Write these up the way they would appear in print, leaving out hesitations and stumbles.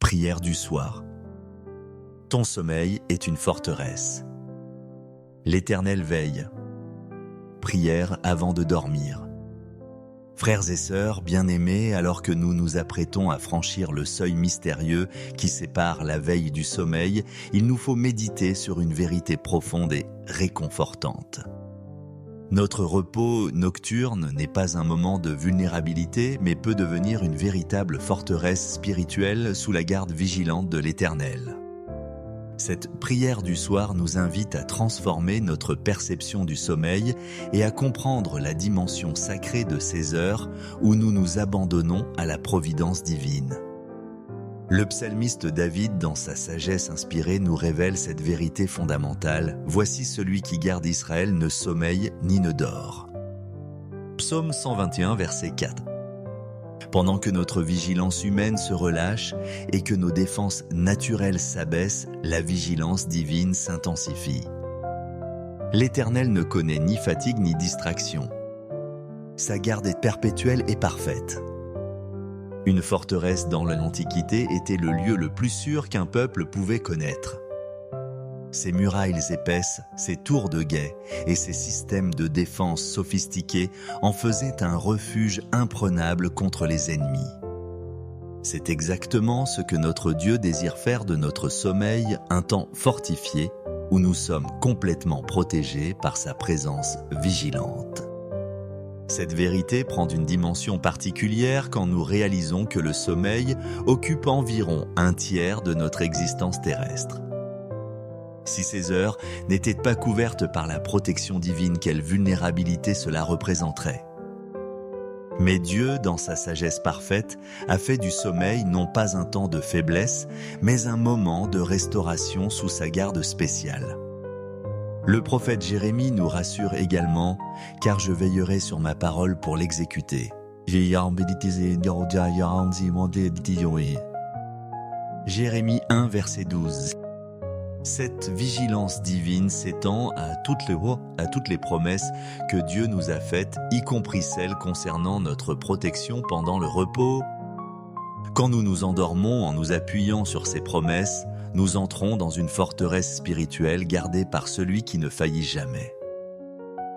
Prière du soir. Ton sommeil est une forteresse. L'Éternel veille. Prière avant de dormir. Frères et sœurs bien-aimés, alors que nous nous apprêtons à franchir le seuil mystérieux qui sépare la veille du sommeil, il nous faut méditer sur une vérité profonde et réconfortante. Notre repos nocturne n'est pas un moment de vulnérabilité, mais peut devenir une véritable forteresse spirituelle sous la garde vigilante de l'Éternel. Cette prière du soir nous invite à transformer notre perception du sommeil et à comprendre la dimension sacrée de ces heures où nous nous abandonnons à la providence divine. Le psalmiste David, dans sa sagesse inspirée, nous révèle cette vérité fondamentale. « Voici celui qui garde Israël ne sommeille ni ne dort. » Psaume 121, verset 4. Pendant que notre vigilance humaine se relâche et que nos défenses naturelles s'abaissent, la vigilance divine s'intensifie. L'Éternel ne connaît ni fatigue ni distraction. Sa garde est perpétuelle et parfaite. Une forteresse dans l'Antiquité était le lieu le plus sûr qu'un peuple pouvait connaître. Ses murailles épaisses, ses tours de guet et ses systèmes de défense sophistiqués en faisaient un refuge imprenable contre les ennemis. C'est exactement ce que notre Dieu désire faire de notre sommeil, un temps fortifié où nous sommes complètement protégés par sa présence vigilante. Cette vérité prend une dimension particulière quand nous réalisons que le sommeil occupe environ un tiers de notre existence terrestre. Si ces heures n'étaient pas couvertes par la protection divine, quelle vulnérabilité cela représenterait. Mais Dieu, dans sa sagesse parfaite, a fait du sommeil non pas un temps de faiblesse, mais un moment de restauration sous sa garde spéciale. Le prophète Jérémie nous rassure également, « Car je veillerai sur ma parole pour l'exécuter. » Jérémie 1, verset 12. Cette vigilance divine s'étend à toutes les promesses que Dieu nous a faites, y compris celles concernant notre protection pendant le repos. Quand nous nous endormons en nous appuyant sur ces promesses, nous entrons dans une forteresse spirituelle gardée par celui qui ne faillit jamais.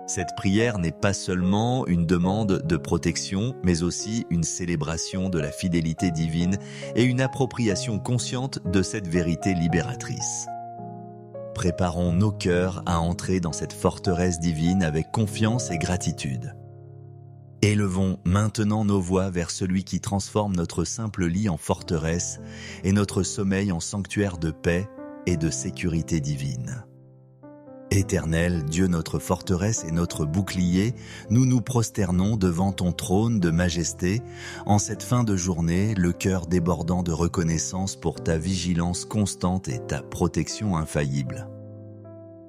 Cette prière n'est pas seulement une demande de protection, mais aussi une célébration de la fidélité divine et une appropriation consciente de cette vérité libératrice. Préparons nos cœurs à entrer dans cette forteresse divine avec confiance et gratitude. Élevons maintenant nos voix vers celui qui transforme notre simple lit en forteresse et notre sommeil en sanctuaire de paix et de sécurité divine. Éternel, Dieu notre forteresse et notre bouclier, nous nous prosternons devant ton trône de majesté, en cette fin de journée, le cœur débordant de reconnaissance pour ta vigilance constante et ta protection infaillible.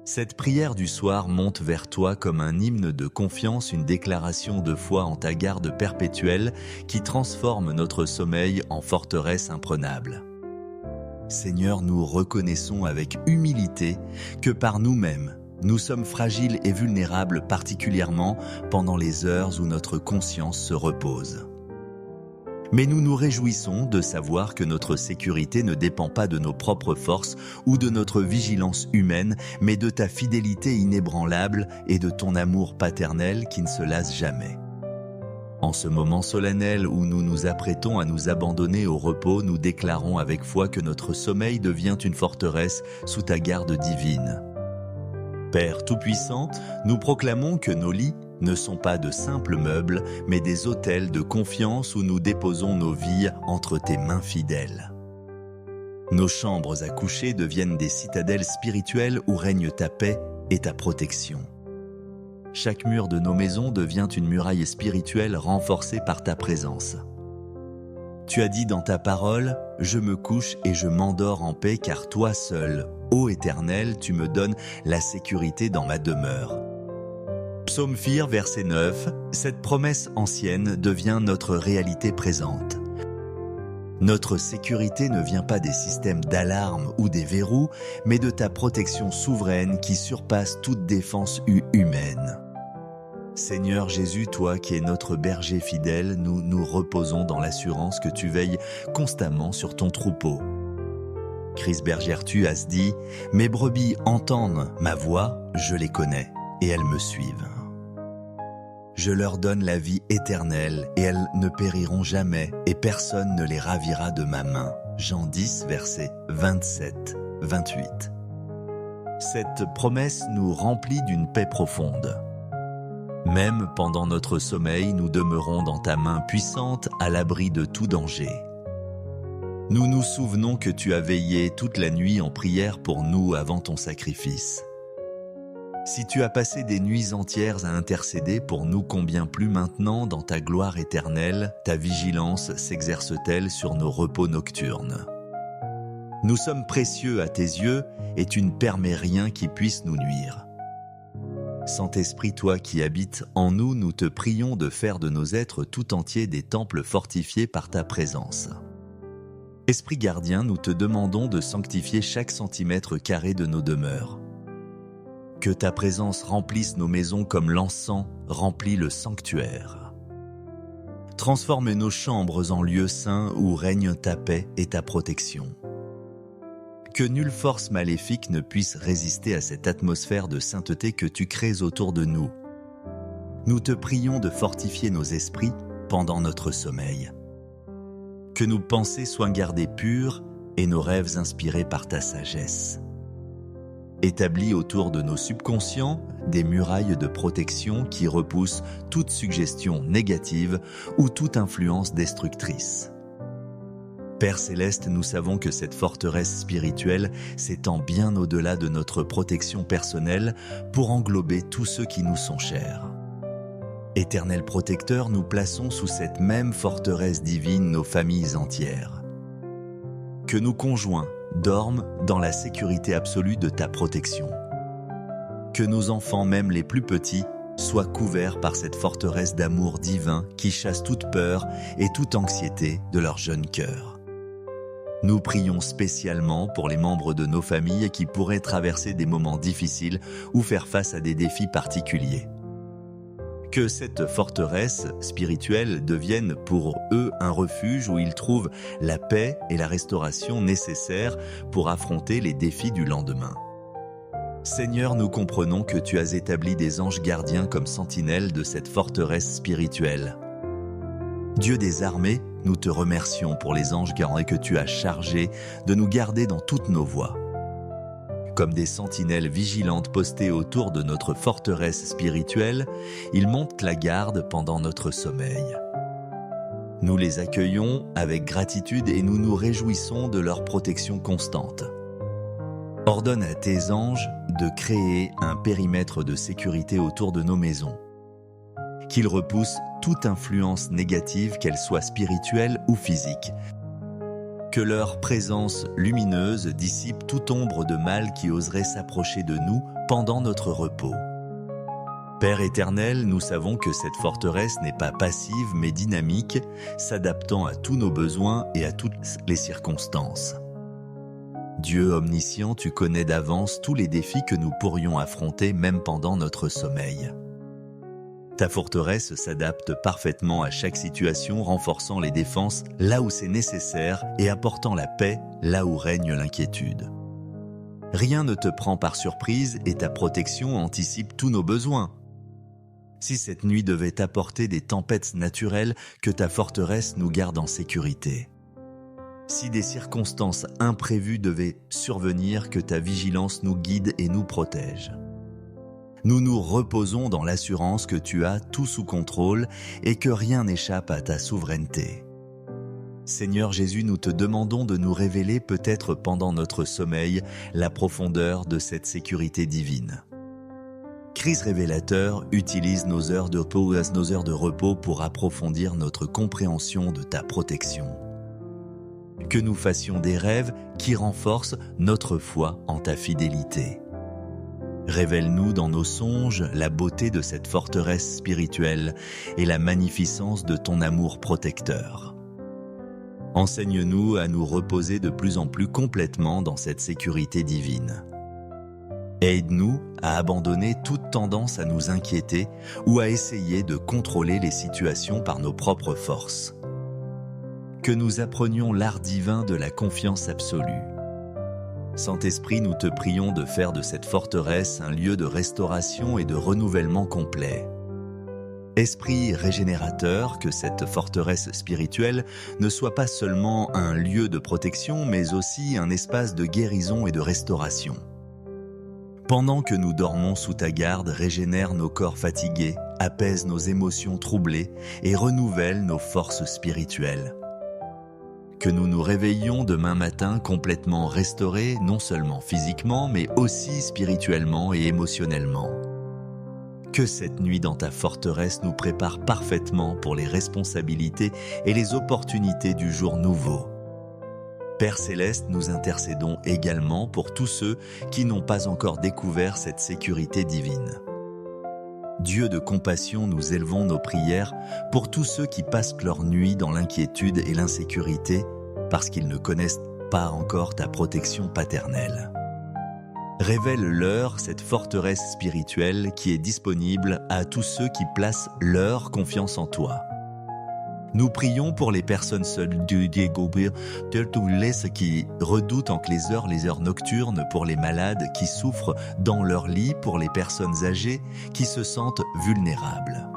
Cette prière du soir monte vers toi comme un hymne de confiance, une déclaration de foi en ta garde perpétuelle qui transforme notre sommeil en forteresse imprenable. Seigneur, nous reconnaissons avec humilité que par nous-mêmes, nous sommes fragiles et vulnérables, particulièrement pendant les heures où notre conscience se repose. Mais nous nous réjouissons de savoir que notre sécurité ne dépend pas de nos propres forces ou de notre vigilance humaine, mais de ta fidélité inébranlable et de ton amour paternel qui ne se lasse jamais. En ce moment solennel où nous nous apprêtons à nous abandonner au repos, nous déclarons avec foi que notre sommeil devient une forteresse sous ta garde divine. Père Tout-Puissant, nous proclamons que nos lits ne sont pas de simples meubles, mais des autels de confiance où nous déposons nos vies entre tes mains fidèles. Nos chambres à coucher deviennent des citadelles spirituelles où règne ta paix et ta protection. Chaque mur de nos maisons devient une muraille spirituelle renforcée par ta présence. Tu as dit dans ta parole, « Je me couche et je m'endors en paix, car toi seul, ô Éternel, tu me donnes la sécurité dans ma demeure. » Psaume 4, verset 9, cette promesse ancienne devient notre réalité présente. Notre sécurité ne vient pas des systèmes d'alarme ou des verrous, mais de ta protection souveraine qui surpasse toute défense humaine. Seigneur Jésus, toi qui es notre berger fidèle, nous nous reposons dans l'assurance que tu veilles constamment sur ton troupeau. Chris Bergertu a dit « Mes brebis entendent ma voix, je les connais, et elles me suivent. Je leur donne la vie éternelle, et elles ne périront jamais, et personne ne les ravira de ma main. » Jean 10, versets 27-28. Cette promesse nous remplit d'une paix profonde. Même pendant notre sommeil, nous demeurons dans ta main puissante, à l'abri de tout danger. Nous nous souvenons que tu as veillé toute la nuit en prière pour nous avant ton sacrifice. Si tu as passé des nuits entières à intercéder pour nous, combien plus maintenant, dans ta gloire éternelle, ta vigilance s'exerce-t-elle sur nos repos nocturnes. Nous sommes précieux à tes yeux et tu ne permets rien qui puisse nous nuire. Saint-Esprit, toi qui habites en nous, nous te prions de faire de nos êtres tout entiers des temples fortifiés par ta présence. Esprit gardien, nous te demandons de sanctifier chaque centimètre carré de nos demeures. Que ta présence remplisse nos maisons comme l'encens remplit le sanctuaire. Transforme nos chambres en lieux saints où règne ta paix et ta protection. Que nulle force maléfique ne puisse résister à cette atmosphère de sainteté que tu crées autour de nous. Nous te prions de fortifier nos esprits pendant notre sommeil. Que nos pensées soient gardées pures et nos rêves inspirés par ta sagesse. Établis autour de nos subconscients des murailles de protection qui repoussent toute suggestion négative ou toute influence destructrice. Père Céleste, nous savons que cette forteresse spirituelle s'étend bien au-delà de notre protection personnelle pour englober tous ceux qui nous sont chers. Éternel protecteur, nous plaçons sous cette même forteresse divine nos familles entières. Que nos conjoints dorment dans la sécurité absolue de ta protection. Que nos enfants, même les plus petits, soient couverts par cette forteresse d'amour divin qui chasse toute peur et toute anxiété de leur jeune cœur. Nous prions spécialement pour les membres de nos familles qui pourraient traverser des moments difficiles ou faire face à des défis particuliers. Que cette forteresse spirituelle devienne pour eux un refuge où ils trouvent la paix et la restauration nécessaires pour affronter les défis du lendemain. Seigneur, nous comprenons que tu as établi des anges gardiens comme sentinelles de cette forteresse spirituelle. Dieu des armées, nous te remercions pour les anges gardiens que tu as chargés de nous garder dans toutes nos voies. Comme des sentinelles vigilantes postées autour de notre forteresse spirituelle, ils montent la garde pendant notre sommeil. Nous les accueillons avec gratitude et nous nous réjouissons de leur protection constante. Ordonne à tes anges de créer un périmètre de sécurité autour de nos maisons. Qu'ils repoussent toute influence négative, qu'elle soit spirituelle ou physique. Que leur présence lumineuse dissipe toute ombre de mal qui oserait s'approcher de nous pendant notre repos. Père éternel, nous savons que cette forteresse n'est pas passive mais dynamique, s'adaptant à tous nos besoins et à toutes les circonstances. Dieu omniscient, tu connais d'avance tous les défis que nous pourrions affronter même pendant notre sommeil. Ta forteresse s'adapte parfaitement à chaque situation, renforçant les défenses là où c'est nécessaire et apportant la paix là où règne l'inquiétude. Rien ne te prend par surprise et ta protection anticipe tous nos besoins. Si cette nuit devait apporter des tempêtes naturelles, que ta forteresse nous garde en sécurité. Si des circonstances imprévues devaient survenir, que ta vigilance nous guide et nous protège. Nous nous reposons dans l'assurance que tu as tout sous contrôle et que rien n'échappe à ta souveraineté. Seigneur Jésus, nous te demandons de nous révéler peut-être pendant notre sommeil la profondeur de cette sécurité divine. Christ révélateur, utilise nos heures de repos pour approfondir notre compréhension de ta protection. Que nous fassions des rêves qui renforcent notre foi en ta fidélité. Révèle-nous dans nos songes la beauté de cette forteresse spirituelle et la magnificence de ton amour protecteur. Enseigne-nous à nous reposer de plus en plus complètement dans cette sécurité divine. Aide-nous à abandonner toute tendance à nous inquiéter ou à essayer de contrôler les situations par nos propres forces. Que nous apprenions l'art divin de la confiance absolue. Saint-Esprit, nous te prions de faire de cette forteresse un lieu de restauration et de renouvellement complet. Esprit régénérateur, que cette forteresse spirituelle ne soit pas seulement un lieu de protection, mais aussi un espace de guérison et de restauration. Pendant que nous dormons sous ta garde, régénère nos corps fatigués, apaise nos émotions troublées et renouvelle nos forces spirituelles. Que nous nous réveillions demain matin complètement restaurés, non seulement physiquement, mais aussi spirituellement et émotionnellement. Que cette nuit dans ta forteresse nous prépare parfaitement pour les responsabilités et les opportunités du jour nouveau. Père Céleste, nous intercédons également pour tous ceux qui n'ont pas encore découvert cette sécurité divine. Dieu de compassion, nous élevons nos prières pour tous ceux qui passent leur nuit dans l'inquiétude et l'insécurité parce qu'ils ne connaissent pas encore ta protection paternelle. Révèle-leur cette forteresse spirituelle qui est disponible à tous ceux qui placent leur confiance en toi. Nous prions pour les personnes seules du Diego, tous ceux qui redoutent en les heures nocturnes, pour les malades qui souffrent dans leur lit, pour les personnes âgées qui se sentent vulnérables.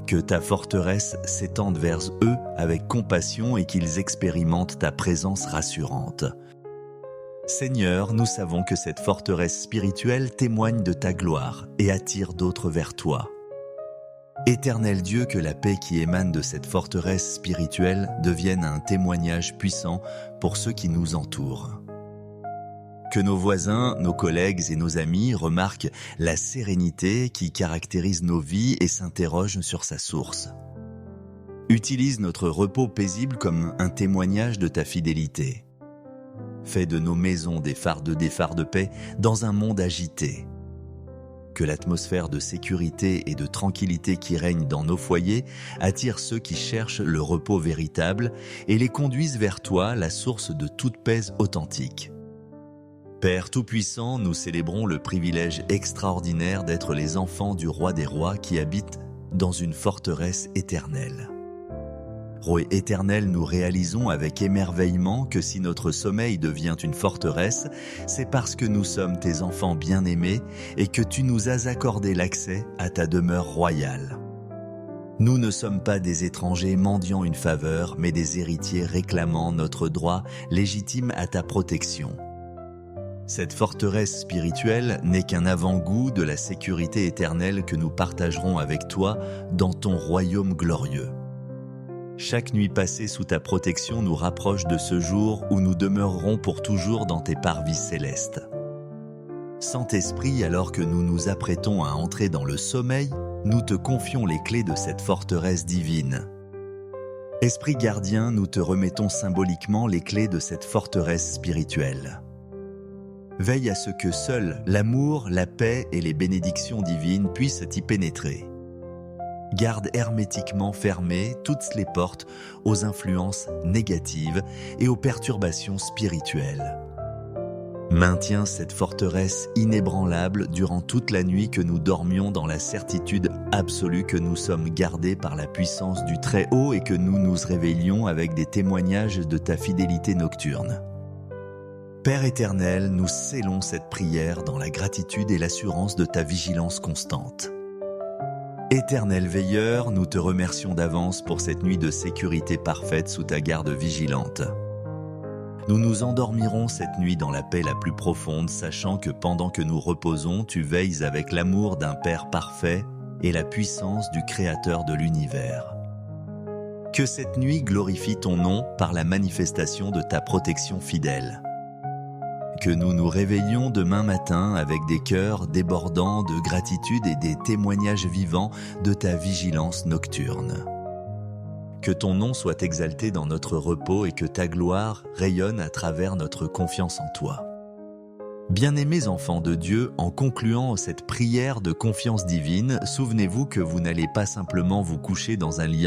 Que ta forteresse s'étende vers eux avec compassion et qu'ils expérimentent ta présence rassurante. Seigneur, nous savons que cette forteresse spirituelle témoigne de ta gloire et attire d'autres vers toi. Éternel Dieu, que la paix qui émane de cette forteresse spirituelle devienne un témoignage puissant pour ceux qui nous entourent. Que nos voisins, nos collègues et nos amis remarquent la sérénité qui caractérise nos vies et s'interrogent sur sa source. Utilise notre repos paisible comme un témoignage de ta fidélité. Fais de nos maisons des phares de paix dans un monde agité. Que l'atmosphère de sécurité et de tranquillité qui règne dans nos foyers attire ceux qui cherchent le repos véritable et les conduise vers toi, la source de toute paix authentique. Père Tout-Puissant, nous célébrons le privilège extraordinaire d'être les enfants du Roi des Rois qui habite dans une forteresse éternelle. Roi éternel, nous réalisons avec émerveillement que si notre sommeil devient une forteresse, c'est parce que nous sommes tes enfants bien-aimés et que tu nous as accordé l'accès à ta demeure royale. Nous ne sommes pas des étrangers mendiant une faveur, mais des héritiers réclamant notre droit légitime à ta protection. Cette forteresse spirituelle n'est qu'un avant-goût de la sécurité éternelle que nous partagerons avec toi dans ton royaume glorieux. Chaque nuit passée sous ta protection nous rapproche de ce jour où nous demeurerons pour toujours dans tes parvis célestes. Saint-Esprit, alors que nous nous apprêtons à entrer dans le sommeil, nous te confions les clés de cette forteresse divine. Esprit gardien, nous te remettons symboliquement les clés de cette forteresse spirituelle. Veille à ce que seul l'amour, la paix et les bénédictions divines puissent y pénétrer. Garde hermétiquement fermées toutes les portes aux influences négatives et aux perturbations spirituelles. Maintiens cette forteresse inébranlable durant toute la nuit que nous dormions dans la certitude absolue que nous sommes gardés par la puissance du Très-Haut et que nous nous réveillions avec des témoignages de ta fidélité nocturne. Père éternel, nous scellons cette prière dans la gratitude et l'assurance de ta vigilance constante. Éternel veilleur, nous te remercions d'avance pour cette nuit de sécurité parfaite sous ta garde vigilante. Nous nous endormirons cette nuit dans la paix la plus profonde, sachant que pendant que nous reposons, tu veilles avec l'amour d'un Père parfait et la puissance du Créateur de l'univers. Que cette nuit glorifie ton nom par la manifestation de ta protection fidèle. Que nous nous réveillions demain matin avec des cœurs débordants de gratitude et des témoignages vivants de ta vigilance nocturne. Que ton nom soit exalté dans notre repos et que ta gloire rayonne à travers notre confiance en toi. Bien-aimés enfants de Dieu, en concluant cette prière de confiance divine, souvenez-vous que vous n'allez pas simplement vous coucher dans un lit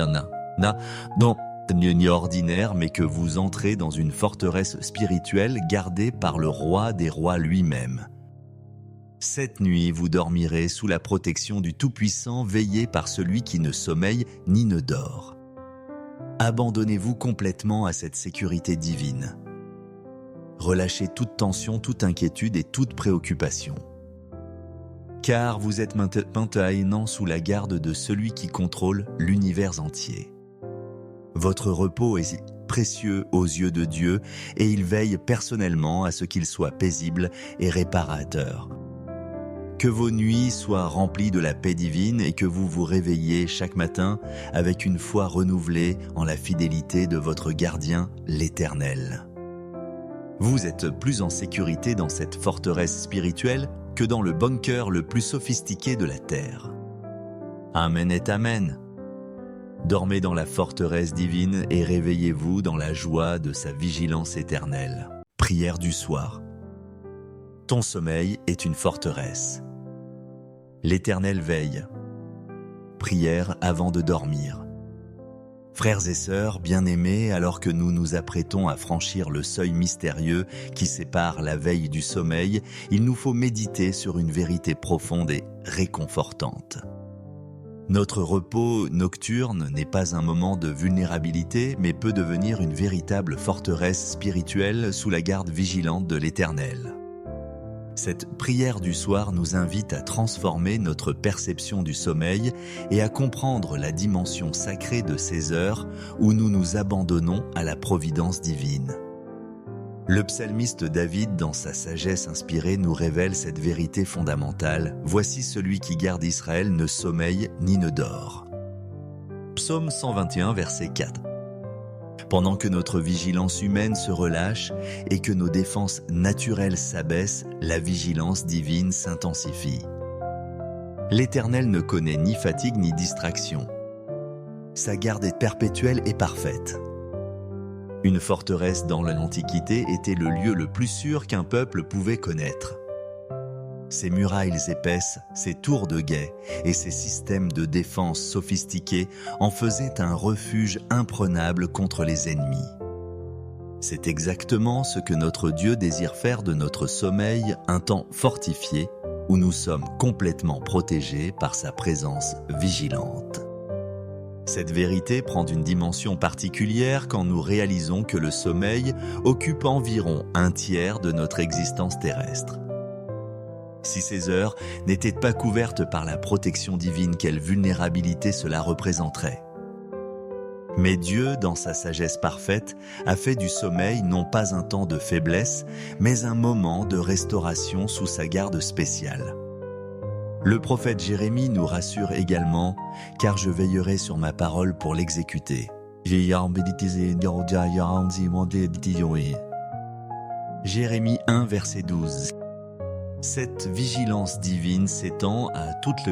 ni ordinaire, mais que vous entrez dans une forteresse spirituelle gardée par le Roi des Rois lui-même. Cette nuit, vous dormirez sous la protection du Tout-Puissant, veillé par celui qui ne sommeille ni ne dort. Abandonnez-vous complètement à cette sécurité divine. relâchez toute tension, toute inquiétude et toute préoccupation. Car vous êtes maintenant sous la garde de celui qui contrôle l'univers entier. Votre repos est précieux aux yeux de Dieu et il veille personnellement à ce qu'il soit paisible et réparateur. Que vos nuits soient remplies de la paix divine et que vous vous réveilliez chaque matin avec une foi renouvelée en la fidélité de votre gardien, l'Éternel. Vous êtes plus en sécurité dans cette forteresse spirituelle que dans le bunker le plus sophistiqué de la terre. Amen et Amen. Dormez dans la forteresse divine et réveillez-vous dans la joie de sa vigilance éternelle. Prière du soir. Ton sommeil est une forteresse. L'Éternel veille. Prière avant de dormir. Frères et sœurs bien-aimés, alors que nous nous apprêtons à franchir le seuil mystérieux qui sépare la veille du sommeil, il nous faut méditer sur une vérité profonde et réconfortante. Notre repos nocturne n'est pas un moment de vulnérabilité, mais peut devenir une véritable forteresse spirituelle sous la garde vigilante de l'Éternel. Cette prière du soir nous invite à transformer notre perception du sommeil et à comprendre la dimension sacrée de ces heures où nous nous abandonnons à la providence divine. Le psalmiste David, dans sa sagesse inspirée, nous révèle cette vérité fondamentale. « Voici celui qui garde Israël ne sommeille ni ne dort. » Psaume 121, verset 4. Pendant que notre vigilance humaine se relâche et que nos défenses naturelles s'abaissent, la vigilance divine s'intensifie. L'Éternel ne connaît ni fatigue ni distraction. Sa garde est perpétuelle et parfaite. Une forteresse dans l'Antiquité était le lieu le plus sûr qu'un peuple pouvait connaître. Ses murailles épaisses, ses tours de guet et ses systèmes de défense sophistiqués en faisaient un refuge imprenable contre les ennemis. C'est exactement ce que notre Dieu désire faire de notre sommeil, un temps fortifié où nous sommes complètement protégés par sa présence vigilante. Cette vérité prend une dimension particulière quand nous réalisons que le sommeil occupe environ un tiers de notre existence terrestre. Si ces heures n'étaient pas couvertes par la protection divine, quelle vulnérabilité cela représenterait. Mais Dieu, dans sa sagesse parfaite, a fait du sommeil non pas un temps de faiblesse, mais un moment de restauration sous sa garde spéciale. Le prophète Jérémie nous rassure également, « Car je veillerai sur ma parole pour l'exécuter. » Jérémie 1, verset 12. Cette vigilance divine s'étend à toutes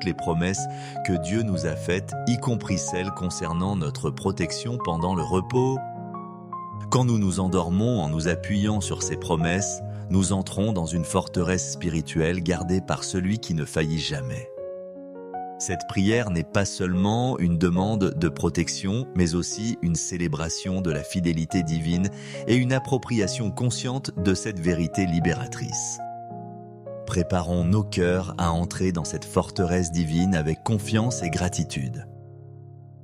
les promesses que Dieu nous a faites, y compris celles concernant notre protection pendant le repos. Quand nous nous endormons en nous appuyant sur ces promesses, nous entrons dans une forteresse spirituelle gardée par celui qui ne faillit jamais. Cette prière n'est pas seulement une demande de protection, mais aussi une célébration de la fidélité divine et une appropriation consciente de cette vérité libératrice. Préparons nos cœurs à entrer dans cette forteresse divine avec confiance et gratitude.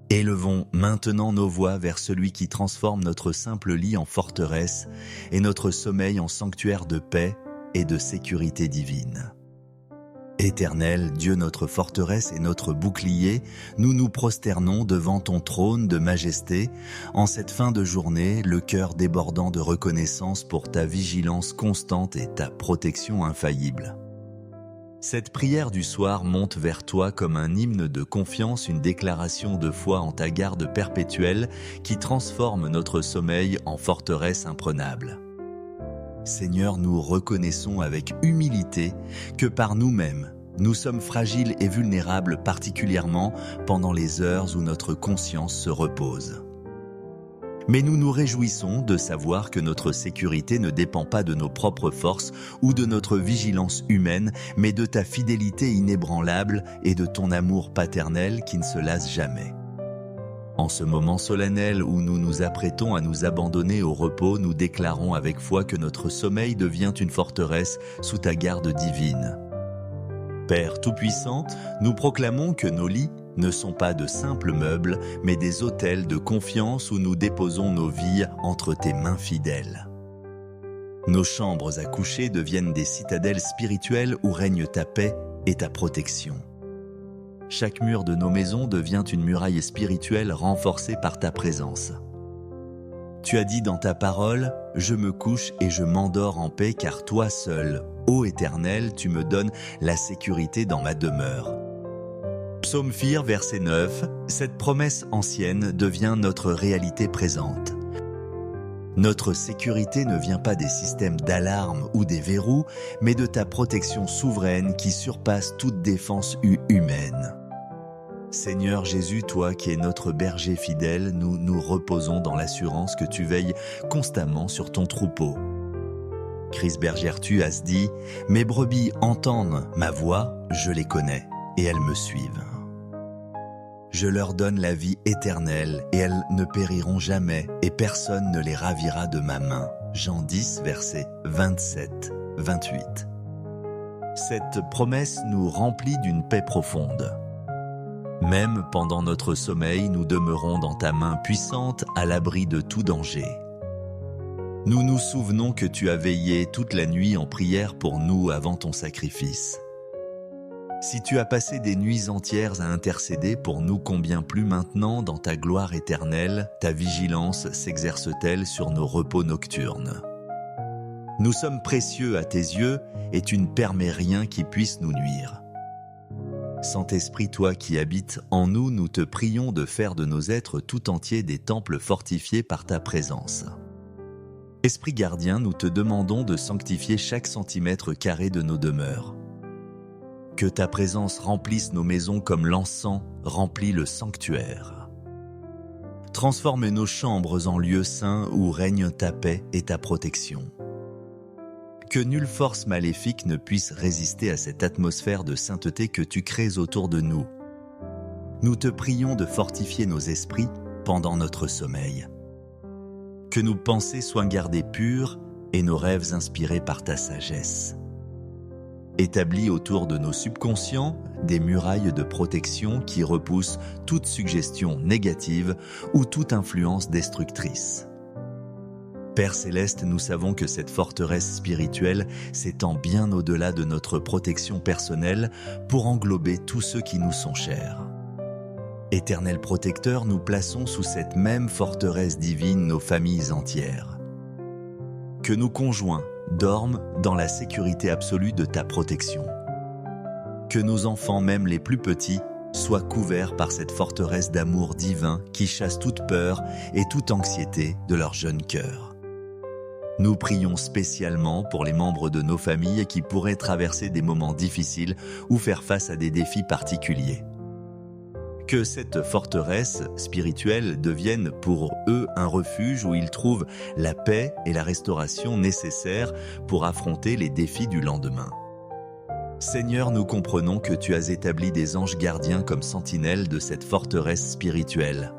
Élevons maintenant nos voix vers celui qui transforme notre simple lit en forteresse et notre sommeil en sanctuaire de paix et de sécurité divine. Éternel, Dieu notre forteresse et notre bouclier, nous nous prosternons devant ton trône de majesté, en cette fin de journée, le cœur débordant de reconnaissance pour ta vigilance constante et ta protection infaillible. Cette prière du soir monte vers toi comme un hymne de confiance, une déclaration de foi en ta garde perpétuelle qui transforme notre sommeil en forteresse imprenable. Seigneur, nous reconnaissons avec humilité que par nous-mêmes, nous sommes fragiles et vulnérables, particulièrement pendant les heures où notre conscience se repose. Mais nous nous réjouissons de savoir que notre sécurité ne dépend pas de nos propres forces ou de notre vigilance humaine, mais de ta fidélité inébranlable et de ton amour paternel qui ne se lasse jamais. En ce moment solennel où nous nous apprêtons à nous abandonner au repos, nous déclarons avec foi que notre sommeil devient une forteresse sous ta garde divine. Père Tout-Puissant, nous proclamons que nos lits ne sont pas de simples meubles, mais des autels de confiance où nous déposons nos vies entre tes mains fidèles. Nos chambres à coucher deviennent des citadelles spirituelles où règne ta paix et ta protection. Chaque mur de nos maisons devient une muraille spirituelle renforcée par ta présence. Tu as dit dans ta parole, « Je me couche et je m'endors en paix car toi seul, ô Éternel, tu me donnes la sécurité dans ma demeure. » Psaume 4, verset 9, cette promesse ancienne devient notre réalité présente. Notre sécurité ne vient pas des systèmes d'alarme ou des verrous, mais de ta protection souveraine qui surpasse toute défense humaine. Seigneur Jésus, toi qui es notre berger fidèle, nous nous reposons dans l'assurance que tu veilles constamment sur ton troupeau. Chris Bergertu a dit « Mes brebis entendent ma voix, je les connais, et elles me suivent. Je leur donne la vie éternelle, et elles ne périront jamais, et personne ne les ravira de ma main. » Jean 10, versets 27-28. Cette promesse nous remplit d'une paix profonde. Même pendant notre sommeil, nous demeurons dans ta main puissante, à l'abri de tout danger. Nous nous souvenons que tu as veillé toute la nuit en prière pour nous avant ton sacrifice. Si tu as passé des nuits entières à intercéder pour nous, combien plus maintenant, dans ta gloire éternelle, ta vigilance s'exerce-t-elle sur nos repos nocturnes. Nous sommes précieux à tes yeux et tu ne permets rien qui puisse nous nuire. Saint-Esprit, toi qui habites en nous, nous te prions de faire de nos êtres tout entiers des temples fortifiés par ta présence. Esprit gardien, nous te demandons de sanctifier chaque centimètre carré de nos demeures. Que ta présence remplisse nos maisons comme l'encens remplit le sanctuaire. Transforme nos chambres en lieux saints où règne ta paix et ta protection. Que nulle force maléfique ne puisse résister à cette atmosphère de sainteté que tu crées autour de nous. Nous te prions de fortifier nos esprits pendant notre sommeil. Que nos pensées soient gardées pures et nos rêves inspirés par ta sagesse. Établis autour de nos subconscients des murailles de protection qui repoussent toute suggestion négative ou toute influence destructrice. Père Céleste, nous savons que cette forteresse spirituelle s'étend bien au-delà de notre protection personnelle pour englober tous ceux qui nous sont chers. Éternel protecteur, nous plaçons sous cette même forteresse divine nos familles entières. Que nos conjoints dorment dans la sécurité absolue de ta protection. Que nos enfants, même les plus petits, soient couverts par cette forteresse d'amour divin qui chasse toute peur et toute anxiété de leur jeune cœur. Nous prions spécialement pour les membres de nos familles qui pourraient traverser des moments difficiles ou faire face à des défis particuliers. Que cette forteresse spirituelle devienne pour eux un refuge où ils trouvent la paix et la restauration nécessaires pour affronter les défis du lendemain. Seigneur, nous comprenons que tu as établi des anges gardiens comme sentinelles de cette forteresse spirituelle.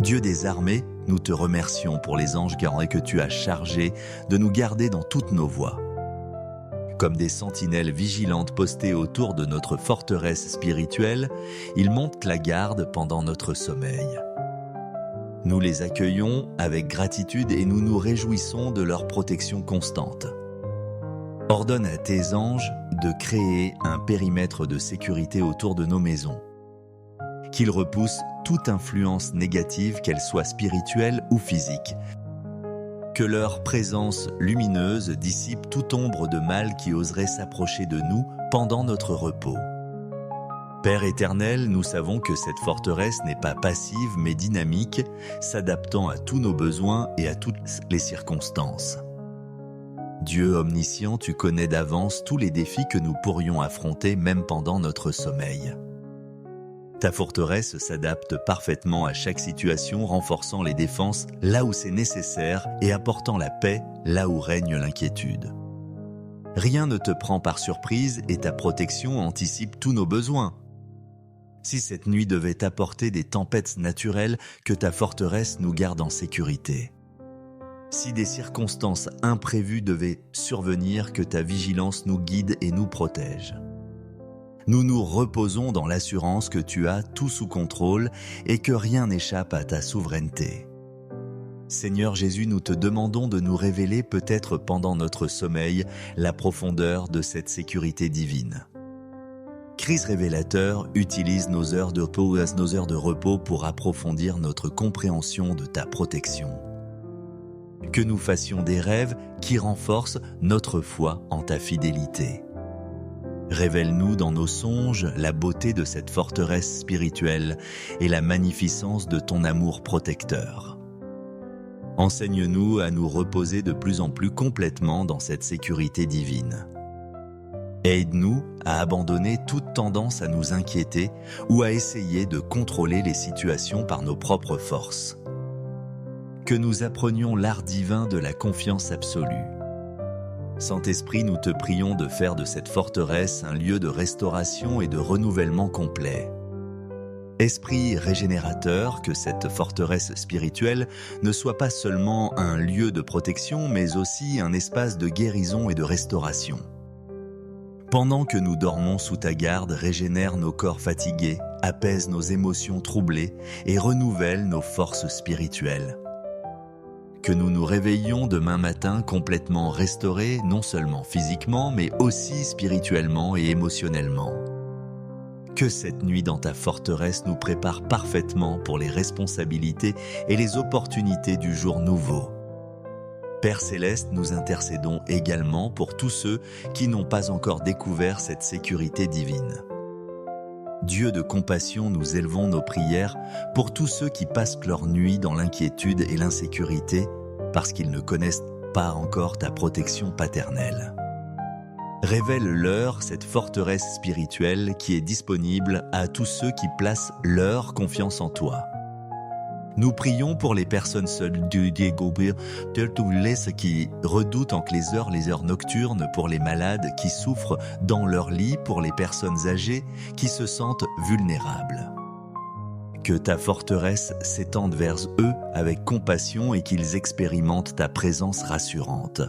Dieu des armées, nous te remercions pour les anges que tu as chargés de nous garder dans toutes nos voies. Comme des sentinelles vigilantes postées autour de notre forteresse spirituelle, ils montent la garde pendant notre sommeil. Nous les accueillons avec gratitude et nous nous réjouissons de leur protection constante. Ordonne à tes anges de créer un périmètre de sécurité autour de nos maisons. Qu'ils repoussent toute influence négative, qu'elle soit spirituelle ou physique. Que leur présence lumineuse dissipe toute ombre de mal qui oserait s'approcher de nous pendant notre repos. Père éternel, nous savons que cette forteresse n'est pas passive mais dynamique, s'adaptant à tous nos besoins et à toutes les circonstances. Dieu omniscient, tu connais d'avance tous les défis que nous pourrions affronter même pendant notre sommeil. Ta forteresse s'adapte parfaitement à chaque situation, renforçant les défenses là où c'est nécessaire et apportant la paix là où règne l'inquiétude. Rien ne te prend par surprise et ta protection anticipe tous nos besoins. Si cette nuit devait apporter des tempêtes naturelles, que ta forteresse nous garde en sécurité. Si des circonstances imprévues devaient survenir, que ta vigilance nous guide et nous protège. Nous nous reposons dans l'assurance que tu as tout sous contrôle et que rien n'échappe à ta souveraineté. Seigneur Jésus, nous te demandons de nous révéler peut-être pendant notre sommeil la profondeur de cette sécurité divine. Christ révélateur utilise nos heures de repos pour approfondir notre compréhension de ta protection. Que nous fassions des rêves qui renforcent notre foi en ta fidélité. Révèle-nous dans nos songes la beauté de cette forteresse spirituelle et la magnificence de ton amour protecteur. Enseigne-nous à nous reposer de plus en plus complètement dans cette sécurité divine. Aide-nous à abandonner toute tendance à nous inquiéter ou à essayer de contrôler les situations par nos propres forces. Que nous apprenions l'art divin de la confiance absolue. Saint-Esprit, nous te prions de faire de cette forteresse un lieu de restauration et de renouvellement complet. Esprit régénérateur, que cette forteresse spirituelle ne soit pas seulement un lieu de protection, mais aussi un espace de guérison et de restauration. Pendant que nous dormons sous ta garde, régénère nos corps fatigués, apaise nos émotions troublées et renouvelle nos forces spirituelles. Que nous nous réveillions demain matin complètement restaurés, non seulement physiquement, mais aussi spirituellement et émotionnellement. Que cette nuit dans ta forteresse nous prépare parfaitement pour les responsabilités et les opportunités du jour nouveau. Père Céleste, nous intercédons également pour tous ceux qui n'ont pas encore découvert cette sécurité divine. Dieu de compassion, nous élevons nos prières pour tous ceux qui passent leur nuit dans l'inquiétude et l'insécurité parce qu'ils ne connaissent pas encore ta protection paternelle. Révèle-leur cette forteresse spirituelle qui est disponible à tous ceux qui placent leur confiance en toi. Nous prions pour les personnes seules du Diego, ceux qui redoutent en les heures nocturnes, pour les malades qui souffrent dans leur lit, pour les personnes âgées qui se sentent vulnérables. Que ta forteresse s'étende vers eux avec compassion et qu'ils expérimentent ta présence rassurante.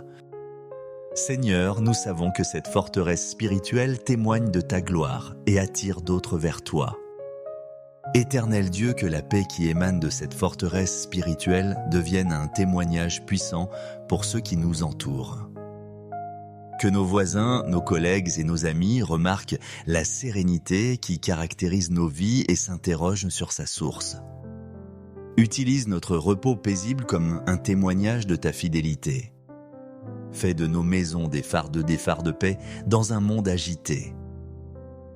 Seigneur, nous savons que cette forteresse spirituelle témoigne de ta gloire et attire d'autres vers toi. Éternel Dieu, que la paix qui émane de cette forteresse spirituelle devienne un témoignage puissant pour ceux qui nous entourent. Que nos voisins, nos collègues et nos amis remarquent la sérénité qui caractérise nos vies et s'interrogent sur sa source. Utilise notre repos paisible comme un témoignage de ta fidélité. Fais de nos maisons des phares de paix dans un monde agité.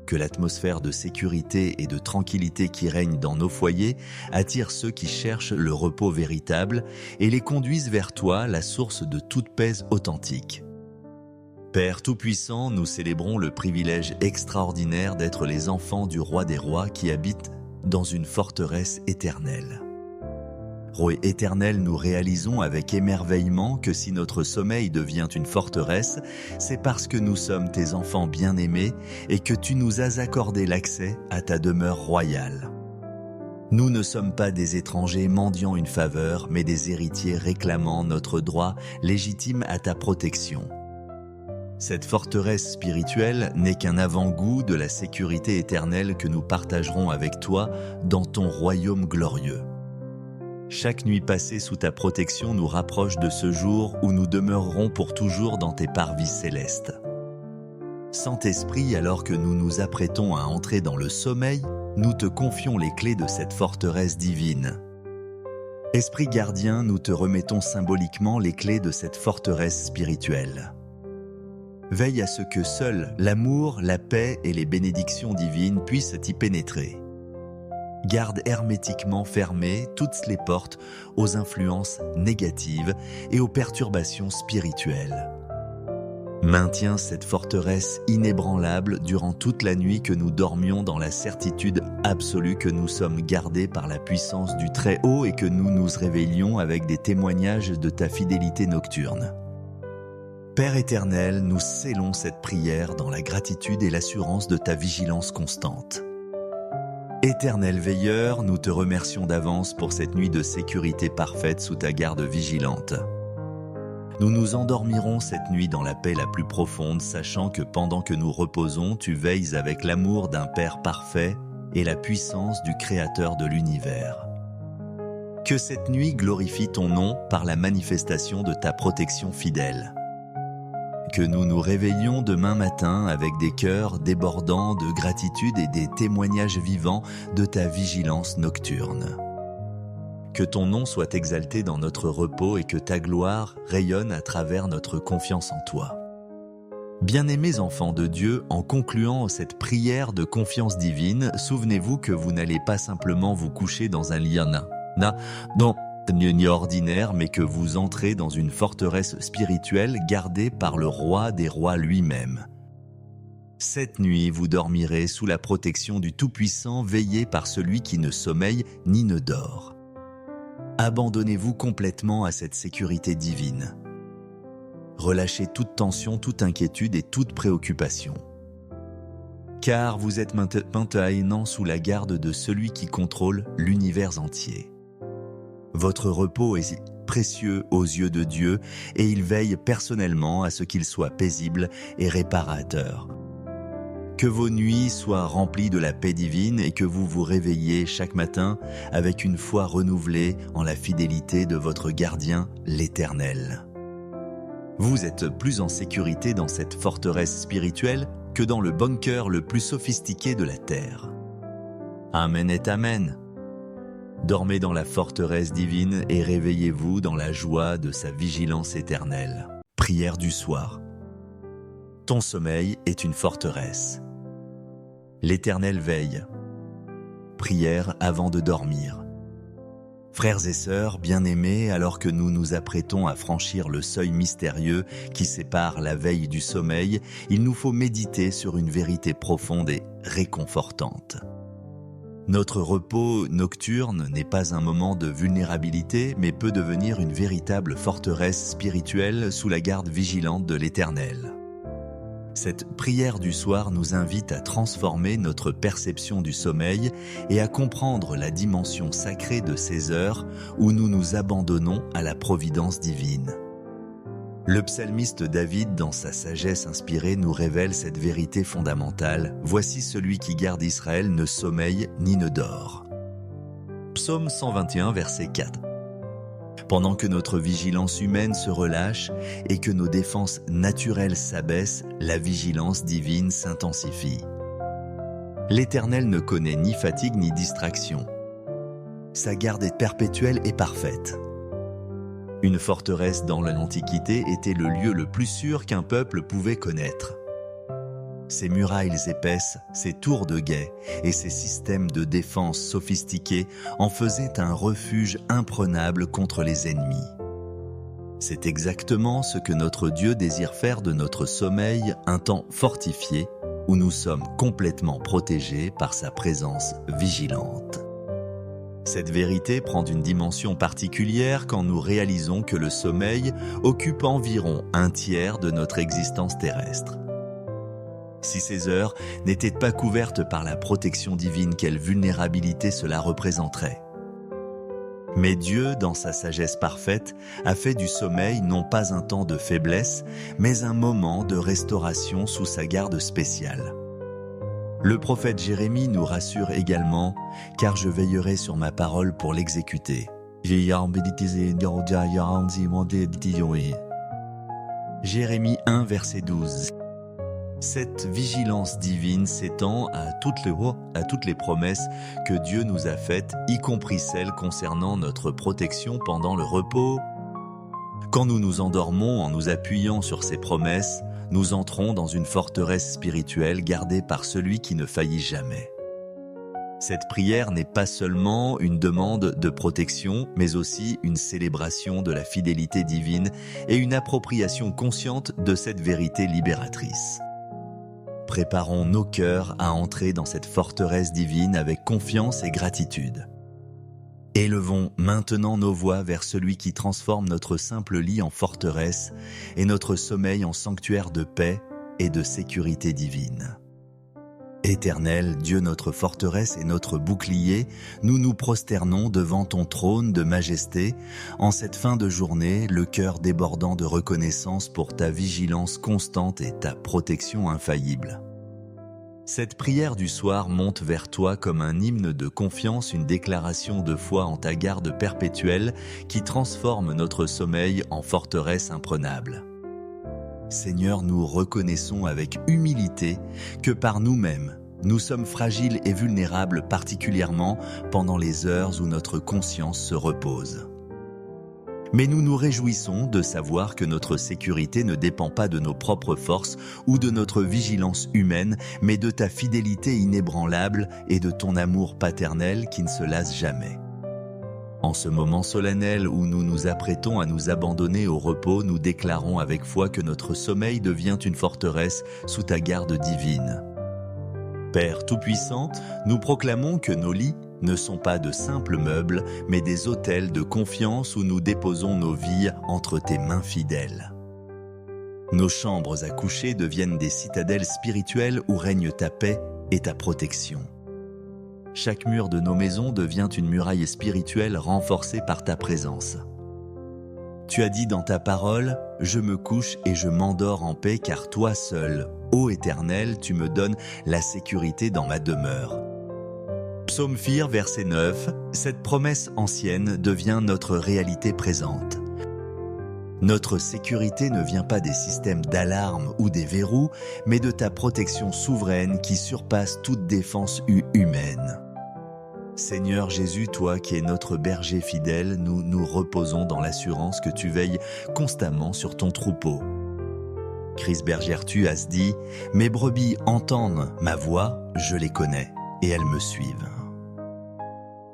Que l'atmosphère de sécurité et de tranquillité qui règne dans nos foyers attire ceux qui cherchent le repos véritable et les conduise vers toi, la source de toute paix authentique. Père Tout-Puissant, nous célébrons le privilège extraordinaire d'être les enfants du Roi des Rois qui habite dans une forteresse éternelle. Roi éternel, nous réalisons avec émerveillement que si notre sommeil devient une forteresse, c'est parce que nous sommes tes enfants bien-aimés et que tu nous as accordé l'accès à ta demeure royale. Nous ne sommes pas des étrangers mendiant une faveur, mais des héritiers réclamant notre droit légitime à ta protection. Cette forteresse spirituelle n'est qu'un avant-goût de la sécurité éternelle que nous partagerons avec toi dans ton royaume glorieux. Chaque nuit passée sous ta protection nous rapproche de ce jour où nous demeurerons pour toujours dans tes parvis célestes. Saint-Esprit, alors que nous nous apprêtons à entrer dans le sommeil, nous te confions les clés de cette forteresse divine. Esprit gardien, nous te remettons symboliquement les clés de cette forteresse spirituelle. Veille à ce que seul l'amour, la paix et les bénédictions divines puissent y pénétrer. Garde hermétiquement fermées toutes les portes aux influences négatives et aux perturbations spirituelles. Maintiens cette forteresse inébranlable durant toute la nuit que nous dormions dans la certitude absolue que nous sommes gardés par la puissance du Très-Haut et que nous nous réveillions avec des témoignages de ta fidélité nocturne. Père éternel, nous scellons cette prière dans la gratitude et l'assurance de ta vigilance constante. Éternel veilleur, nous te remercions d'avance pour cette nuit de sécurité parfaite sous ta garde vigilante. Nous nous endormirons cette nuit dans la paix la plus profonde, sachant que pendant que nous reposons, tu veilles avec l'amour d'un Père parfait et la puissance du Créateur de l'univers. Que cette nuit glorifie ton nom par la manifestation de ta protection fidèle. Que nous nous réveillions demain matin avec des cœurs débordants de gratitude et des témoignages vivants de ta vigilance nocturne. Que ton nom soit exalté dans notre repos et que ta gloire rayonne à travers notre confiance en toi. Bien-aimés enfants de Dieu, en concluant cette prière de confiance divine, souvenez-vous que vous n'allez pas simplement vous coucher dans un lit ordinaire, mais que vous entrez dans une forteresse spirituelle gardée par le roi des rois lui-même. Cette nuit, vous dormirez sous la protection du Tout-Puissant, veillé par celui qui ne sommeille ni ne dort. Abandonnez-vous complètement à cette sécurité divine. Relâchez toute tension, toute inquiétude et toute préoccupation. Car vous êtes maintenant sous la garde de celui qui contrôle l'univers entier. Votre repos est précieux aux yeux de Dieu et il veille personnellement à ce qu'il soit paisible et réparateur. Que vos nuits soient remplies de la paix divine et que vous vous réveilliez chaque matin avec une foi renouvelée en la fidélité de votre gardien, l'Éternel. Vous êtes plus en sécurité dans cette forteresse spirituelle que dans le bunker le plus sophistiqué de la terre. Amen et Amen. Dormez dans la forteresse divine et réveillez-vous dans la joie de sa vigilance éternelle. Prière du soir. Ton sommeil est une forteresse. L'Éternel veille. Prière avant de dormir. Frères et sœurs bien-aimés, alors que nous nous apprêtons à franchir le seuil mystérieux qui sépare la veille du sommeil, il nous faut méditer sur une vérité profonde et réconfortante. Notre repos nocturne n'est pas un moment de vulnérabilité, mais peut devenir une véritable forteresse spirituelle sous la garde vigilante de l'Éternel. Cette prière du soir nous invite à transformer notre perception du sommeil et à comprendre la dimension sacrée de ces heures où nous nous abandonnons à la providence divine. Le psalmiste David, dans sa sagesse inspirée, nous révèle cette vérité fondamentale. Voici celui qui garde Israël ne sommeille ni ne dort. Psaume 121, verset 4. Pendant que notre vigilance humaine se relâche et que nos défenses naturelles s'abaissent, la vigilance divine s'intensifie. L'Éternel ne connaît ni fatigue ni distraction. Sa garde est perpétuelle et parfaite. Une forteresse dans l'Antiquité était le lieu le plus sûr qu'un peuple pouvait connaître. Ses murailles épaisses, ses tours de guet et ses systèmes de défense sophistiqués en faisaient un refuge imprenable contre les ennemis. C'est exactement ce que notre Dieu désire faire de notre sommeil, un temps fortifié où nous sommes complètement protégés par sa présence vigilante. Cette vérité prend une dimension particulière quand nous réalisons que le sommeil occupe environ un tiers de notre existence terrestre. Si ces heures n'étaient pas couvertes par la protection divine, quelle vulnérabilité cela représenterait. Mais Dieu, dans sa sagesse parfaite, a fait du sommeil non pas un temps de faiblesse, mais un moment de restauration sous sa garde spéciale. Le prophète Jérémie nous rassure également, car je veillerai sur ma parole pour l'exécuter. Jérémie 1, verset 12. Cette vigilance divine s'étend à toutes les promesses que Dieu nous a faites, y compris celles concernant notre protection pendant le repos. Quand nous nous endormons en nous appuyant sur ces promesses, nous entrons dans une forteresse spirituelle gardée par celui qui ne faillit jamais. Cette prière n'est pas seulement une demande de protection, mais aussi une célébration de la fidélité divine et une appropriation consciente de cette vérité libératrice. Préparons nos cœurs à entrer dans cette forteresse divine avec confiance et gratitude. Élevons maintenant nos voix vers celui qui transforme notre simple lit en forteresse et notre sommeil en sanctuaire de paix et de sécurité divine. Éternel, Dieu notre forteresse et notre bouclier, nous nous prosternons devant ton trône de majesté, en cette fin de journée, le cœur débordant de reconnaissance pour ta vigilance constante et ta protection infaillible. Cette prière du soir monte vers toi comme un hymne de confiance, une déclaration de foi en ta garde perpétuelle qui transforme notre sommeil en forteresse imprenable. Seigneur, nous reconnaissons avec humilité que par nous-mêmes, nous sommes fragiles et vulnérables, particulièrement pendant les heures où notre conscience se repose. Mais nous nous réjouissons de savoir que notre sécurité ne dépend pas de nos propres forces ou de notre vigilance humaine, mais de ta fidélité inébranlable et de ton amour paternel qui ne se lasse jamais. En ce moment solennel où nous nous apprêtons à nous abandonner au repos, nous déclarons avec foi que notre sommeil devient une forteresse sous ta garde divine. Père Tout-Puissant, nous proclamons que nos lits ne sont pas de simples meubles, mais des autels de confiance où nous déposons nos vies entre tes mains fidèles. Nos chambres à coucher deviennent des citadelles spirituelles où règne ta paix et ta protection. Chaque mur de nos maisons devient une muraille spirituelle renforcée par ta présence. Tu as dit dans ta parole, « Je me couche et je m'endors en paix, car toi seul, ô Éternel, tu me donnes la sécurité dans ma demeure. » Psaume 4, verset 9, cette promesse ancienne devient notre réalité présente. Notre sécurité ne vient pas des systèmes d'alarme ou des verrous, mais de ta protection souveraine qui surpasse toute défense humaine. Seigneur Jésus, toi qui es notre berger fidèle, nous nous reposons dans l'assurance que tu veilles constamment sur ton troupeau. Chris Bergertu a dit « Mes brebis entendent ma voix, je les connais, et elles me suivent.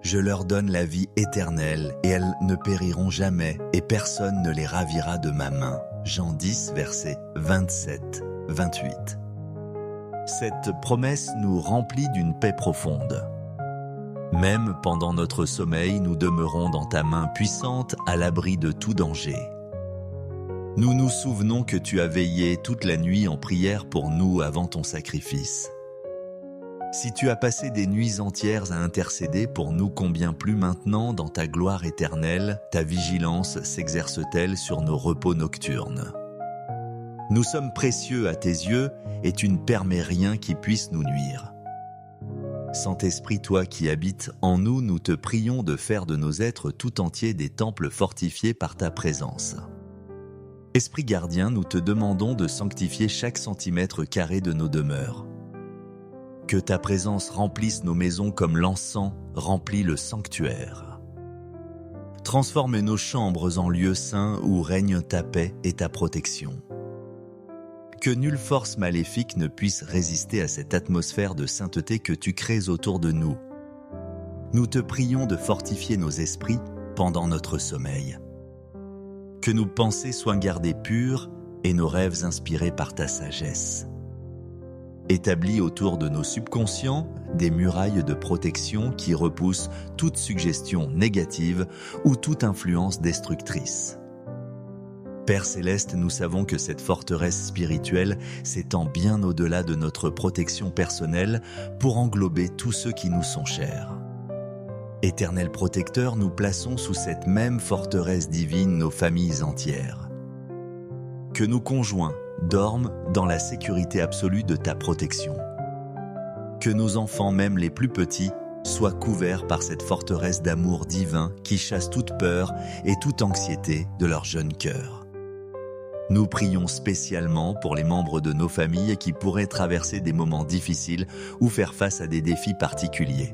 Je leur donne la vie éternelle, et elles ne périront jamais, et personne ne les ravira de ma main. » Jean 10, versets 27-28. Cette promesse nous remplit d'une paix profonde. Même pendant notre sommeil, nous demeurons dans ta main puissante, à l'abri de tout danger. Nous nous souvenons que tu as veillé toute la nuit en prière pour nous avant ton sacrifice. Si tu as passé des nuits entières à intercéder pour nous, combien plus maintenant, dans ta gloire éternelle, ta vigilance s'exerce-t-elle sur nos repos nocturnes. Nous sommes précieux à tes yeux et tu ne permets rien qui puisse nous nuire. Saint-Esprit, toi qui habites en nous, nous te prions de faire de nos êtres tout entiers des temples fortifiés par ta présence. Esprit gardien, nous te demandons de sanctifier chaque centimètre carré de nos demeures. Que ta présence remplisse nos maisons comme l'encens remplit le sanctuaire. Transforme nos chambres en lieux saints où règne ta paix et ta protection. Que nulle force maléfique ne puisse résister à cette atmosphère de sainteté que tu crées autour de nous. Nous te prions de fortifier nos esprits pendant notre sommeil. Que nos pensées soient gardées pures et nos rêves inspirés par ta sagesse. Établis autour de nos subconscients des murailles de protection qui repoussent toute suggestion négative ou toute influence destructrice. Père Céleste, nous savons que cette forteresse spirituelle s'étend bien au-delà de notre protection personnelle pour englober tous ceux qui nous sont chers. Éternel protecteur, nous plaçons sous cette même forteresse divine nos familles entières. Que nos conjoints dorment dans la sécurité absolue de ta protection. Que nos enfants, même les plus petits, soient couverts par cette forteresse d'amour divin qui chasse toute peur et toute anxiété de leur jeune cœur. Nous prions spécialement pour les membres de nos familles qui pourraient traverser des moments difficiles ou faire face à des défis particuliers.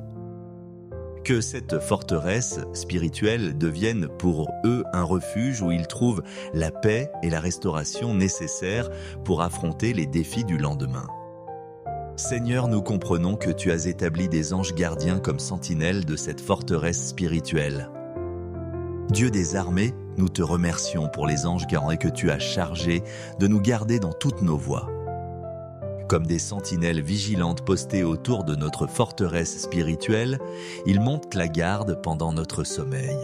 Que cette forteresse spirituelle devienne pour eux un refuge où ils trouvent la paix et la restauration nécessaires pour affronter les défis du lendemain. Seigneur, nous comprenons que tu as établi des anges gardiens comme sentinelles de cette forteresse spirituelle. Dieu des armées, nous te remercions pour les anges gardiens que tu as chargés de nous garder dans toutes nos voies. Comme des sentinelles vigilantes postées autour de notre forteresse spirituelle, ils montent la garde pendant notre sommeil.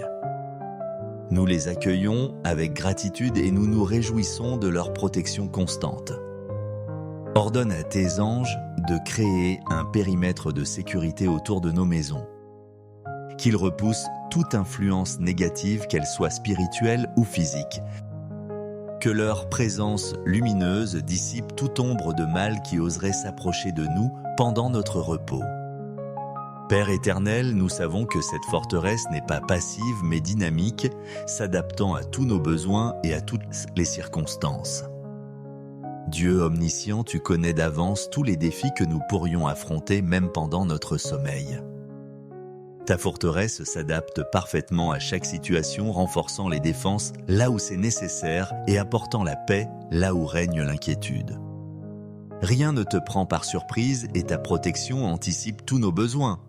Nous les accueillons avec gratitude et nous nous réjouissons de leur protection constante. Ordonne à tes anges de créer un périmètre de sécurité autour de nos maisons. Qu'ils repoussent toute influence négative, qu'elle soit spirituelle ou physique. Que leur présence lumineuse dissipe toute ombre de mal qui oserait s'approcher de nous pendant notre repos. Père éternel, nous savons que cette forteresse n'est pas passive mais dynamique, s'adaptant à tous nos besoins et à toutes les circonstances. Dieu omniscient, tu connais d'avance tous les défis que nous pourrions affronter même pendant notre sommeil. Ta forteresse s'adapte parfaitement à chaque situation, renforçant les défenses là où c'est nécessaire et apportant la paix là où règne l'inquiétude. Rien ne te prend par surprise et ta protection anticipe tous nos besoins.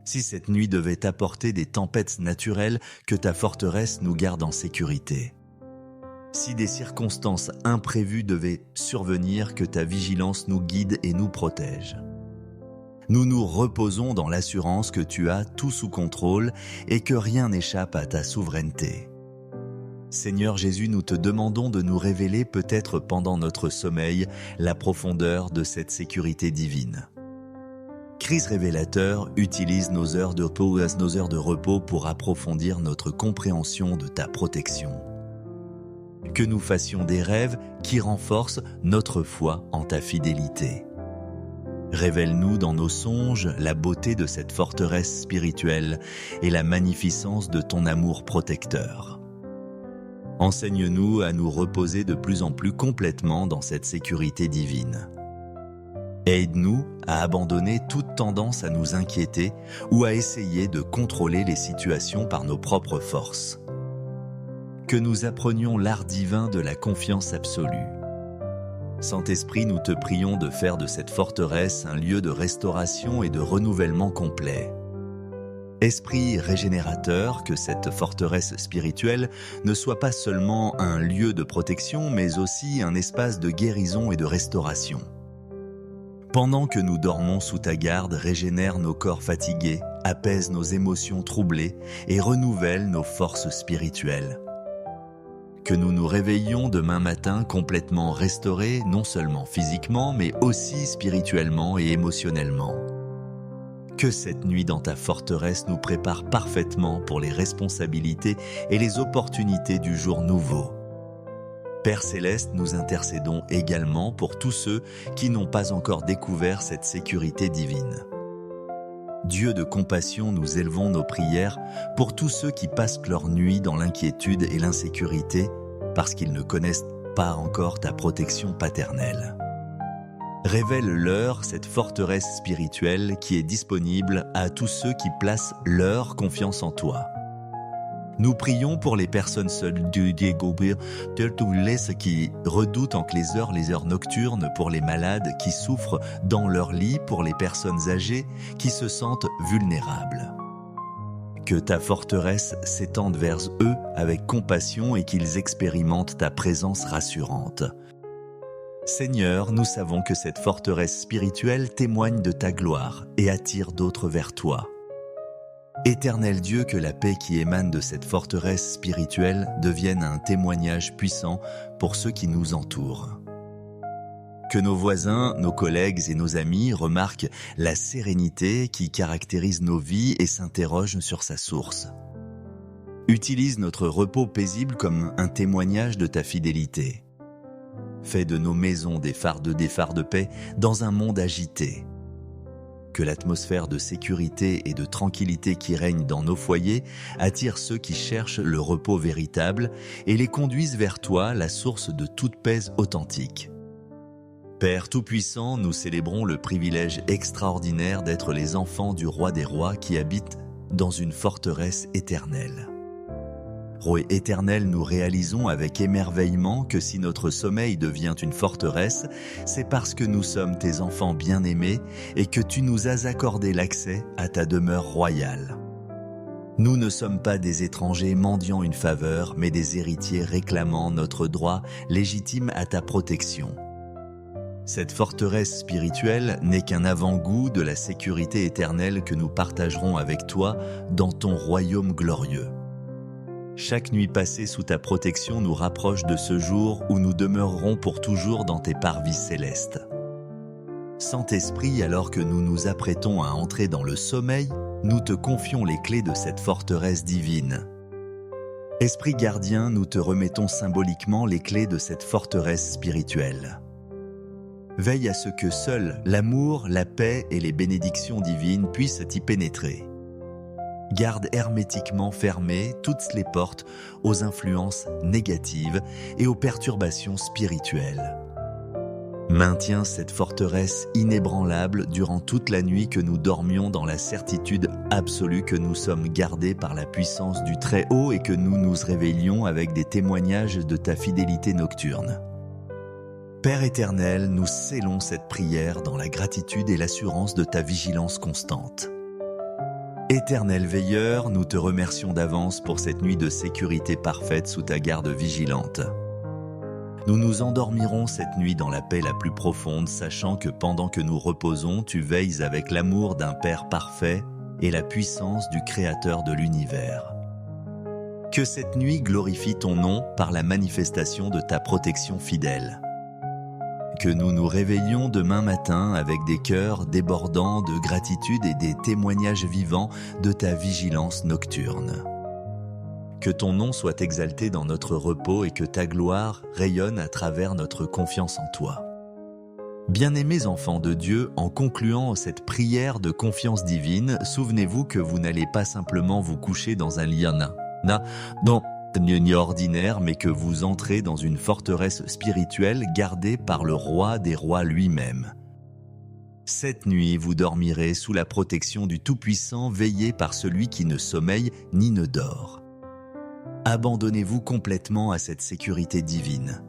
Si cette nuit devait apporter des tempêtes naturelles, que ta forteresse nous garde en sécurité. Si des circonstances imprévues devaient survenir, que ta vigilance nous guide et nous protège. Nous nous reposons dans l'assurance que tu as tout sous contrôle et que rien n'échappe à ta souveraineté. Seigneur Jésus, nous te demandons de nous révéler peut-être pendant notre sommeil la profondeur de cette sécurité divine. Christ révélateur, utilise nos heures de repos pour approfondir notre compréhension de ta protection. Que nous fassions des rêves qui renforcent notre foi en ta fidélité. Révèle-nous dans nos songes la beauté de cette forteresse spirituelle et la magnificence de ton amour protecteur. Enseigne-nous à nous reposer de plus en plus complètement dans cette sécurité divine. Aide-nous à abandonner toute tendance à nous inquiéter ou à essayer de contrôler les situations par nos propres forces. Que nous apprenions l'art divin de la confiance absolue. Saint-Esprit, nous te prions de faire de cette forteresse un lieu de restauration et de renouvellement complet. Esprit régénérateur, que cette forteresse spirituelle ne soit pas seulement un lieu de protection, mais aussi un espace de guérison et de restauration. Pendant que nous dormons sous ta garde, régénère nos corps fatigués, apaise nos émotions troublées et renouvelle nos forces spirituelles. Que nous nous réveillions demain matin complètement restaurés, non seulement physiquement, mais aussi spirituellement et émotionnellement. Que cette nuit dans ta forteresse nous prépare parfaitement pour les responsabilités et les opportunités du jour nouveau. Père Céleste, nous intercédons également pour tous ceux qui n'ont pas encore découvert cette sécurité divine. Dieu de compassion, nous élevons nos prières pour tous ceux qui passent leur nuit dans l'inquiétude et l'insécurité parce qu'ils ne connaissent pas encore ta protection paternelle. Révèle-leur cette forteresse spirituelle qui est disponible à tous ceux qui placent leur confiance en toi. Nous prions pour les personnes seules qui redoutent en les heures nocturnes, pour les malades qui souffrent dans leur lit, pour les personnes âgées qui se sentent vulnérables. Que ta forteresse s'étende vers eux avec compassion et qu'ils expérimentent ta présence rassurante. Seigneur, nous savons que cette forteresse spirituelle témoigne de ta gloire et attire d'autres vers toi. Éternel Dieu, que la paix qui émane de cette forteresse spirituelle devienne un témoignage puissant pour ceux qui nous entourent. Que nos voisins, nos collègues et nos amis remarquent la sérénité qui caractérise nos vies et s'interrogent sur sa source. Utilise notre repos paisible comme un témoignage de ta fidélité. Fais de nos maisons des phares de paix dans un monde agité. Que l'atmosphère de sécurité et de tranquillité qui règne dans nos foyers attire ceux qui cherchent le repos véritable et les conduise vers toi, la source de toute paix authentique. Père Tout-Puissant, nous célébrons le privilège extraordinaire d'être les enfants du Roi des Rois qui habite dans une forteresse éternelle. Roi éternel, nous réalisons avec émerveillement que si notre sommeil devient une forteresse, c'est parce que nous sommes tes enfants bien-aimés et que tu nous as accordé l'accès à ta demeure royale. Nous ne sommes pas des étrangers mendiant une faveur, mais des héritiers réclamant notre droit légitime à ta protection. Cette forteresse spirituelle n'est qu'un avant-goût de la sécurité éternelle que nous partagerons avec toi dans ton royaume glorieux. Chaque nuit passée sous ta protection nous rapproche de ce jour où nous demeurerons pour toujours dans tes parvis célestes. Saint-Esprit, alors que nous nous apprêtons à entrer dans le sommeil, nous te confions les clés de cette forteresse divine. Esprit gardien, nous te remettons symboliquement les clés de cette forteresse spirituelle. Veille à ce que seul l'amour, la paix et les bénédictions divines puissent y pénétrer. Garde hermétiquement fermées toutes les portes aux influences négatives et aux perturbations spirituelles. Maintiens cette forteresse inébranlable durant toute la nuit que nous dormions dans la certitude absolue que nous sommes gardés par la puissance du Très-Haut et que nous nous réveillions avec des témoignages de ta fidélité nocturne. Père éternel, nous scellons cette prière dans la gratitude et l'assurance de ta vigilance constante. Éternel veilleur, nous te remercions d'avance pour cette nuit de sécurité parfaite sous ta garde vigilante. Nous nous endormirons cette nuit dans la paix la plus profonde, sachant que pendant que nous reposons, tu veilles avec l'amour d'un Père parfait et la puissance du Créateur de l'univers. Que cette nuit glorifie ton nom par la manifestation de ta protection fidèle. Que nous nous réveillions demain matin avec des cœurs débordants de gratitude et des témoignages vivants de ta vigilance nocturne. Que ton nom soit exalté dans notre repos et que ta gloire rayonne à travers notre confiance en toi. Bien-aimés enfants de Dieu, en concluant cette prière de confiance divine, souvenez-vous que vous n'allez pas simplement vous coucher dans un lit ordinaire, mais que vous entrez dans une forteresse spirituelle gardée par le roi des rois lui-même. Cette nuit, vous dormirez sous la protection du Tout-Puissant, veillé par celui qui ne sommeille ni ne dort. Abandonnez-vous complètement à cette sécurité divine.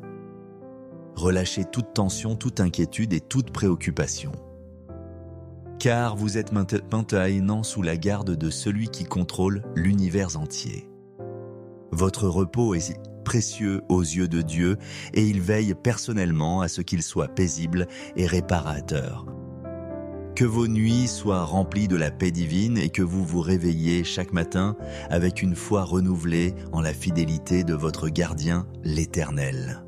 Relâchez toute tension, toute inquiétude et toute préoccupation. Car vous êtes maintenant sous la garde de celui qui contrôle l'univers entier. Votre repos est précieux aux yeux de Dieu et il veille personnellement à ce qu'il soit paisible et réparateur. Que vos nuits soient remplies de la paix divine et que vous vous réveilliez chaque matin avec une foi renouvelée en la fidélité de votre gardien, l'Éternel.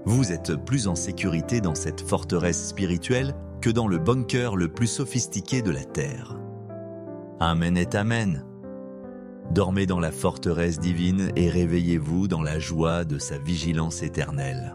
Vous êtes plus en sécurité dans cette forteresse spirituelle que dans le bunker le plus sophistiqué de la terre. Amen et Amen. Dormez dans la forteresse divine et réveillez-vous dans la joie de sa vigilance éternelle.